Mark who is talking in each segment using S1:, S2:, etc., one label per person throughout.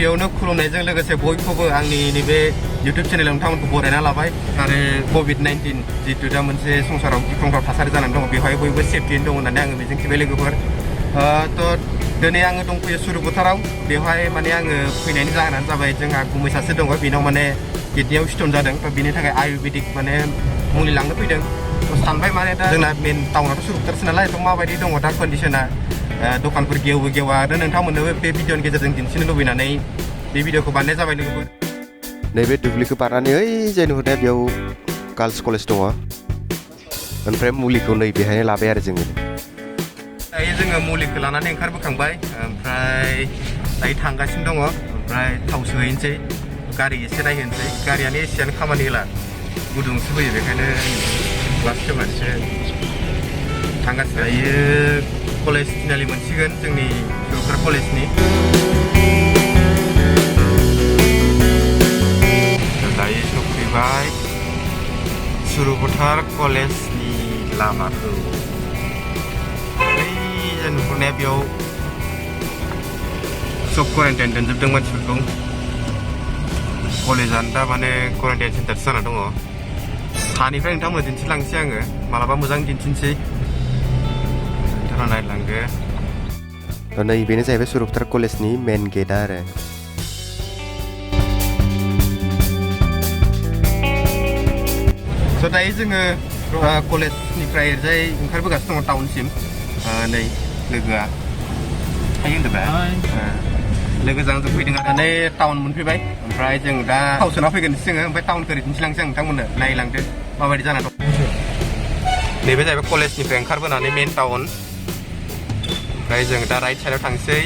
S1: गिबियावनो खुलुमनायजों लोगोसे बयखौबो आंनि नैबे इउटुब चेनेलाव नोंथांमोनखौ बरायना लाबाय आरो COVID-19 जितु दा मोनसे संसाराव गिख्रंथाव थासारि जानानै दङ बेवहाय बयबो सेफटियैनो दं होननानै आङो मिजिंथिबाय लोगोफोर थ' दिनै आङो दंफैयो सुरुफोथाराव बेवहाय माने आङो फैनायनि जाहोनानो जाबाय जोंहा गुमै सासे दङ बेनाव माने किडनियाव स्टन जादों थ' बिनि थाखाय आयुर्वेदिक माने मुलि लांनो फैदों सानबाय माने दा जोंना मेन टाउनाथ' सुरुफोथारसो नालाय थ' माबायदि दङ दा कन्डिसना दखानफोर गेवबो गेवा आरो नोंथांमोननोबो बे भिडिअनि गेजेरजों दिन्थिनो लुबैनानै बे भिडिअखौ बानायनाय जाबाय लोगोफोर नैबे दुब्लिखौ बारनानै ओइ जे नुहुरनाया बेयाव गार्लस कलेज दङ ओमफ्राय मुलिखौ नै बेहायनो लाबाय आरो जोङो दायो जोङो मुलिखौ लानानै ओंखारबोखांबाय ओमफ्राय दायो थांगासिनो दङ ओमफ्राय थाव सोहैनोसै गारि एसे नायहोनोसै गारियानो एसेयानो खामानि होला गुदुंसो फैयो बेखायनो ग्लास खेवनानैसो थांगासिनो दायो कलेज थिनालि मोनसिगोन जोंनि सुरुफोथार कलेजनि दायो सफैबाय सुरुफोथार कलेजनि लामाखौ नुहुरनाया बेयाव सब क्वारेन्टाइन दोनजोबदों मानसिफोरखौ कलेजानो दा माने क्वारेन्टाइन सेन्टारसो जाना दङ हानिफ्राय नोंथांमोन दिन्थिलांसै आङो मालाबा मोजां दिन्थिनोसै नोंथाङा नायलांदो नै बेनो जाहैबाय सुरुफोथार कलेजनि मेन गेटआ आरो स' दायो जोङो कलेजनिफ्राय ओरैजाय ओंखारबोगासिनो दङ टाउनसिम नै लोगोआ हायो होनदोंबा लोगोजों जों फैदों आरो नै टाउन मोनफैबाय ओमफ्राय जों दा थाव सोना फैगोनसो जोङो ओमफ्राय टाउनखौ ओरै दिन्थिलांसै आं नोंथांमोननो नायलांदो माबायदि जाना दं नैबे जाहैबाय कलेजनिफ्राय ओंखारबोनानै मेन टाउन ओमफ्राय जों दा राइट साइडआव थांसै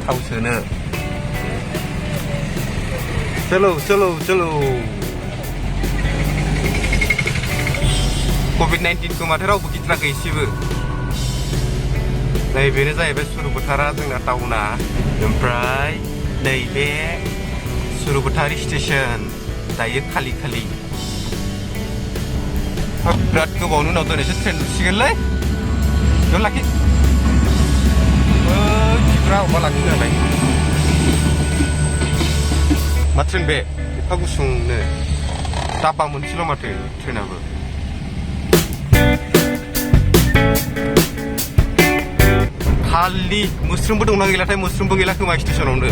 S1: थाव सोनो चलो चलो चलो COVID-19खौ माथो रावबो गिथ्राखै एसेबो नैबेनो जाहैबाय सुरुफोथारा जोंना टाउना ओमफ्राय नैबे सुरुफोथार स्टेसन दायो खालि खालि बिराद गोबावनि उनाव दिनैसो ट्रेन नुसिगोनलै बेयाव लाखि बिफ्रा अबा लाखिनो हालाय मा ट्रेन बे एफा गुसुंनो दाबा मोनसेल' माथो ट्रेनाबो खालि मोस्रोमबो दंना गैलाथाय मोस्रोमबो गैला खोमा स्टेसनावनो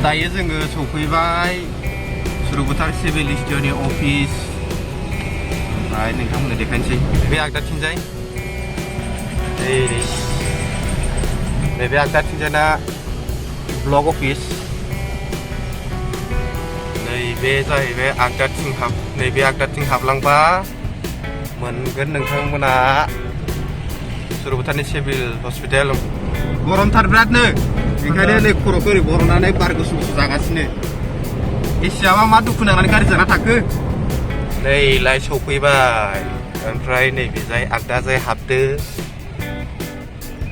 S1: दायो जोङो सफैबाय सुरुफोथार सिभिल स्ट'रनि अफिस ओमफ्राय नोंथांमोननो देखायनोसै बे आगदाथिंजाय नैबे आगदाथिंजायना ब्लक अफिस नैबे जाहैबाय नैबे आगदाथिं हाबलांबा मोनगोन नोंथांमोना सुरुफोथारनि सिभिल हस्पिटाल गरमथार बिरादनो ओंखायनो नै खर'खौ ओरै बर'नानै बार गुसु गुसु जागासिनो एसेयाबा मा दुखु नांनानै गारि जाना थाखो नैलाय सफैबाय ओमफ्राय नैबे जाय आगदाजाय हाबदो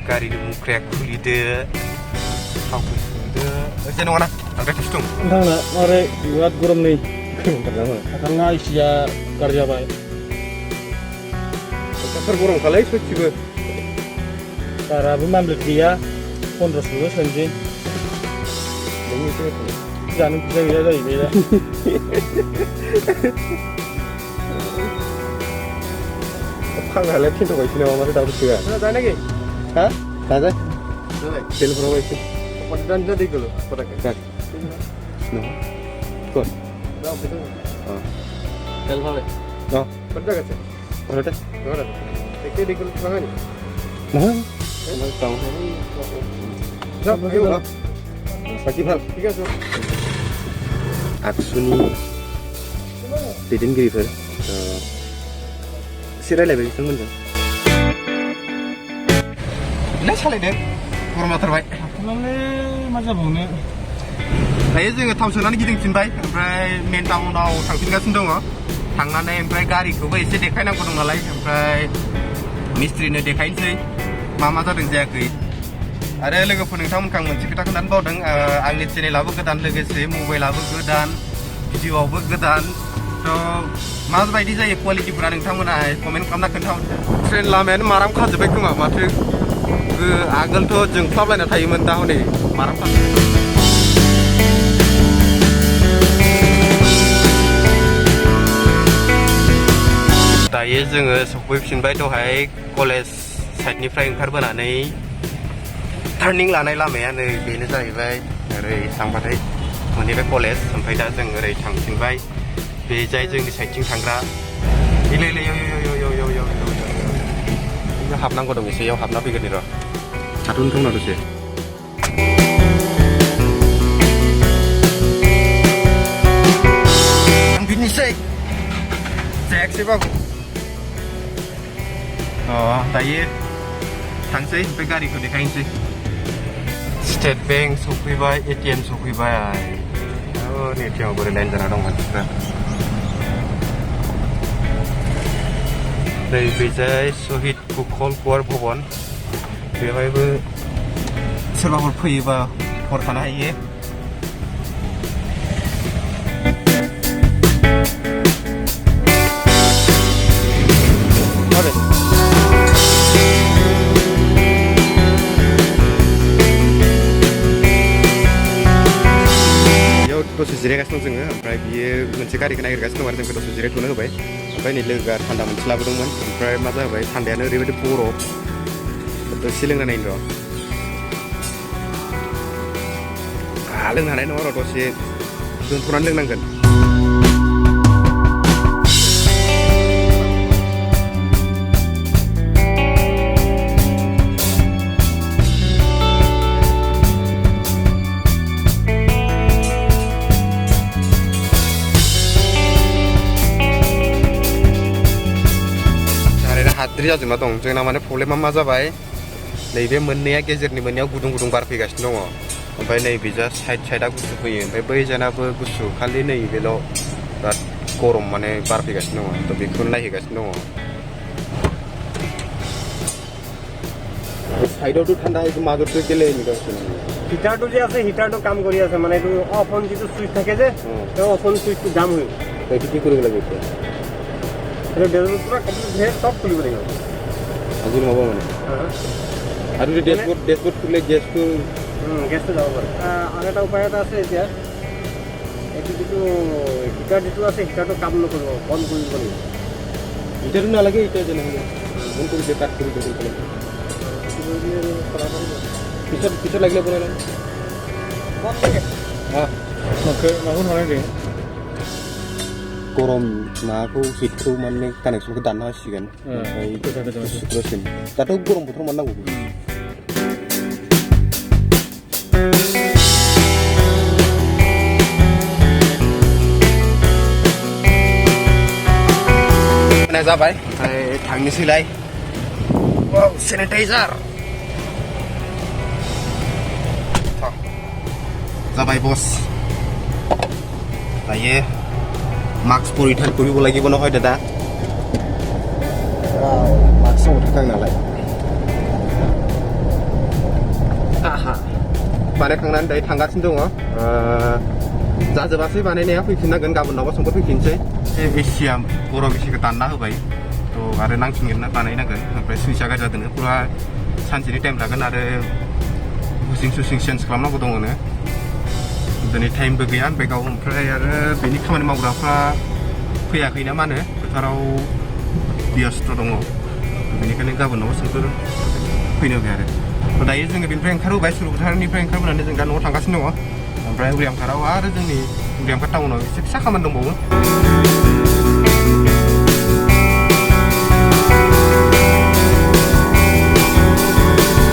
S1: गारिनि मुख्राया खुलिदो थावखौ सोदो एसे नङाना आगदाथिंसो दं
S2: नोंथांना मारै बिराद गरम नै नोंथांना एसिया गाज्रि जाबाय
S1: अखाफोर गरमखालै सयथिबो
S2: बाराबो मामलेट गैया 1500 सोनोसै जानो फैसा गैया जाहैबाय दा
S1: फांहालाय थिनथ'गायसै नामा माथो दाबो सोआ
S2: जानाय नागि
S1: हा जाजाय तेलफोराव गायसै
S2: dan jadi kalau pada
S1: kan no good
S2: dah betul tel balik pada kat
S1: ada tak
S2: ada teknik di kalau tangan ni
S1: mana mana tahu
S2: dah ayo
S1: pagi hal
S2: 300
S1: Aksuni दैदेनगिरिफोर एसे रायलायबाय बिथांमोनजों बिलाय सालायदों गरम जाथारबाय
S2: मा जाबावनो
S1: दायो जोङो थाव सोनानै गिदिंफिनबाय ओमफ्राय मेन टाउनाव थांफिनगासिनो दङ थांनानै ओमफ्राय गारिखौबो एसे देखायनांगौ दं नालाय ओमफ्राय मिस्ट्रिनो देखायनोसै मा मा जादों जायाखै आरो लोगोफोर नोंथांमोनखौ आं मोनसे खोथा खोन्थानो बावदों आंनि चेनेलाबो गोदान लोगोसे मबाइलाबो गोदान भिडिअआवबो गोदान माबायदि जायो क्वालिटिफोरा नोंथांमोना कमेन्ट खालामना खोन्थाहर ट्रेन लामायानो माराम खाजोब्बाय खोमा माथो आगोलथ' जोंख्लाबलायना थायोमोन दा हनै माराम खाजोब्बाय दायो जोङो सफैफिनबाय दहाय कलेज साइडनिफ्राय ओंखारबोनानै टार्निं लानाय लामाया नै बेनो जाहैबाय ओरै थांबाथाय मोनहैबाय कलेज ओमफ्राय दा जों ओरै थांफिनबाय बे जाय जोंनि साइडथिं थांग्रा हाबनांगौ दं एसे इयाव हाबना फैगोन र' थाथ'नो दंना दसे थांफिननोसै जायाखिसैबाबो दायो थांसै ओमफ्राय गारिखौ देखायनोसै स्टेट बेंक सफैबाय एटिएम सफैबाय एटिएमाव बोरै लाइन जाना दं मानसिफ्रा नैबेजाय शहीद कुशल कुंवर भवन बेवहायबो सोरबाफोर फैयोबा हर थानो हायो दसे जिरायगासिनो दं जोङो ओमफ्राय बियो मोनसे गारिखौ नागिरगासिनो दं आरो जोंखौ दसे जिरायथ'नो होबाय ओमफ्राय नै लोगोआ थान्दा मोनसे लाबोदोंमोन ओमफ्राय मा जाबाय थान्दायानो ओरैबायदि बरफ दसे लोंना नायनो र' लोंनो हानाय नङा र' दसे दोनथ'नानै लोंनांगोन हाद्रि जाजोबना दं जोंना माने प्रब्लेमा मा जाबाय नैबे मोननैया गेजेरनि मोननैयाव गुदुं गुदुं बार फैगासिनो दङ ओमफ्राय नैबेजा साइडआ गुसु फैयो ओमफ्राय बै जानाबो गुसु खालि नैबेल' बिराद गरम माने बार फैगासिनो दङ थ' बेखौनो नायहैगासिनो दङ साइडआवथ' ঠাণ্ডা এইটো মাজতে কেলে এনেকুৱা হৈছে
S2: হিটাৰটো যে আছে হিটাৰটো কাম কৰি আছে মানে এইটো অফ অন যিটো চুইচ থাকে যে অফ অন চুইচটো জাম হৈ
S1: এইটো কি কৰিব লাগে এতিয়া
S2: এটা ডেজবৰ্ড পুৰা কমপ্লিট ধেৰ সব খুলিব লাগিব
S1: আজি নহ'ব মানে আৰু ডেছবৰ্ড খুলিলে গেছটো
S2: যাব পাৰে আৰু এটা উপায় এটা আছে এতিয়া এইটো যিটো হিটাৰ যিটো আছে হিটাৰটো কাম নকৰিব বন্ধ কৰিব লাগিব
S1: হিটাৰটো নালাগে এতিয়া যেনেহ'লে বন্ধ কৰি দিয়ে কাট কৰি দিব পিছত লাগিলে বনাই লওঁ
S2: मागो नालाय
S1: गरम माबाखौ हिटखौ माने कानेक्सनखौ दानना होसिगोन ओमफ्राय दसेनो दाथ' गरम बोथोराव मानो नांगौ जाबाय ओमफ्राय थांनोसैलाय सेनिटाइजार जाबाय बस दायो मास्क परिधान কৰিব লাগিব নহয় দাদা मास्क उठखां नालाय आहा बानायखांनानै दायो थांगासिनो दङ जाजोबासै बानायनाया फैफिननांगोन गाबोन नङाबा समफोर फैफिनसै एसिया गरम एसिखौ दानना होबाय थ' आरो नांफिनगोन बानायनांगोन ओमफ्राय सुइचआ गाज्रि जादों पुरा सानसेनि टाइम लागोन आरो बुसिं सुसिं चेन्ज खालामनांगौ दङनो दिनै टाइमबो गैया बेगाव ओमफ्राय आरो बेनि खामानि मावग्राफ्रा फैयाखै ना मा होनो फोथाराव बेस्थ' दङ बेनिखायनो गाबोन न'आव समफोर फैनो होबाय आरो दायो जोङो बेनिफ्राय ओंखारबोबाय सुरुफोथारनिफ्राय ओंखारबोनानै जों दा न'आव थांगासिनो दङ ओमफ्राय उरियामघाटआव आरो जोंनि उरियामघाट टाउनाव एसे फिसा खामानि दंबावो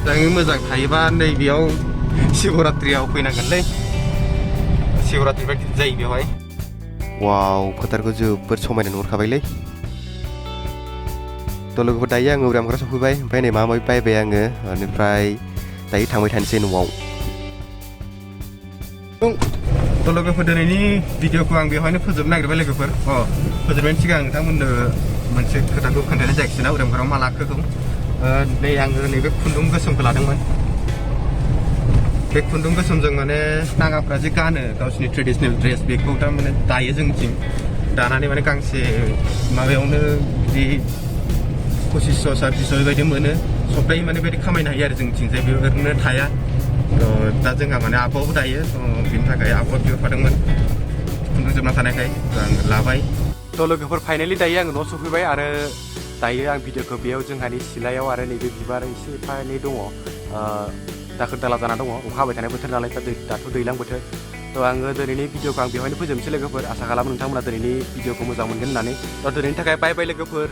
S1: जों मोजां थायोबा नैबेयाव शिवरात्रियाव फैनांगोनलै शिवरात्रि बायदि जायो बेवहाय वाव फोथारखौ जोबोद समायना नुहुरखाबायलै थ' लोगोफोर दायो आङो उरियामघाटआव सफैबाय ओमफ्राय नै माबा माबि बायबाय आङो बेनिफ्राय दायो थांबाय थानोसै न'आव थ' लोगोफोर दिनैनि भिडिअखौ आं बेवहायनो फोजोबनो नागिरबाय लोगोफोर फोजोबनायनि सिगां नोंथांमोननो मोनसे खोथाखौ खोन्थानाय जायाखिसै ना उरियामघाटआव मा लाखोखौ नै आङो नैबे खुन्दुं गोसोमखौ लादोंमोन बे खुन्दुं गोसोमजों माने नागाफ्रा जे गानो गावसिनि ट्रेडिसनेल ड्रेस बेखौ थारमाने दायो जोंनिथिं दानानै माने गांसे माबायावनो बिदि 2500 2600 बेबायदि मोनो सप्ताहै माने बेबायदि खामायनो हायो आरो जोंनिथिंजाय बेफोरनो थाया दा जोंहा माने आब'आबो दायो बिनि थाखाय आब'आ बिहरफादोंमोन खुन्दुं जोबना थानायखाय आं लाबाय लोगोफोर फाइनालि दायो आङो न' सफैबाय आरो दायो आं भिडिअखौ बेयाव जोंहानि सिलायाव आरो नैबे बिबार एसे एफा एनै दङ दाखोर दाला जाना दङ अखा हाबाय थानाय बोथोर नालाय दाथ' दैज्लां बोथोर आङो दिनैनि भिडिअखौ आं बेवहायनो फोजोबनोसै लोगोफोर आसा खालामो नोंथांमोना दिनैनि भिडिअखौ मोजां मोनगोन होननानै दिनैनि थाखाय बाय बाय लोगोफोर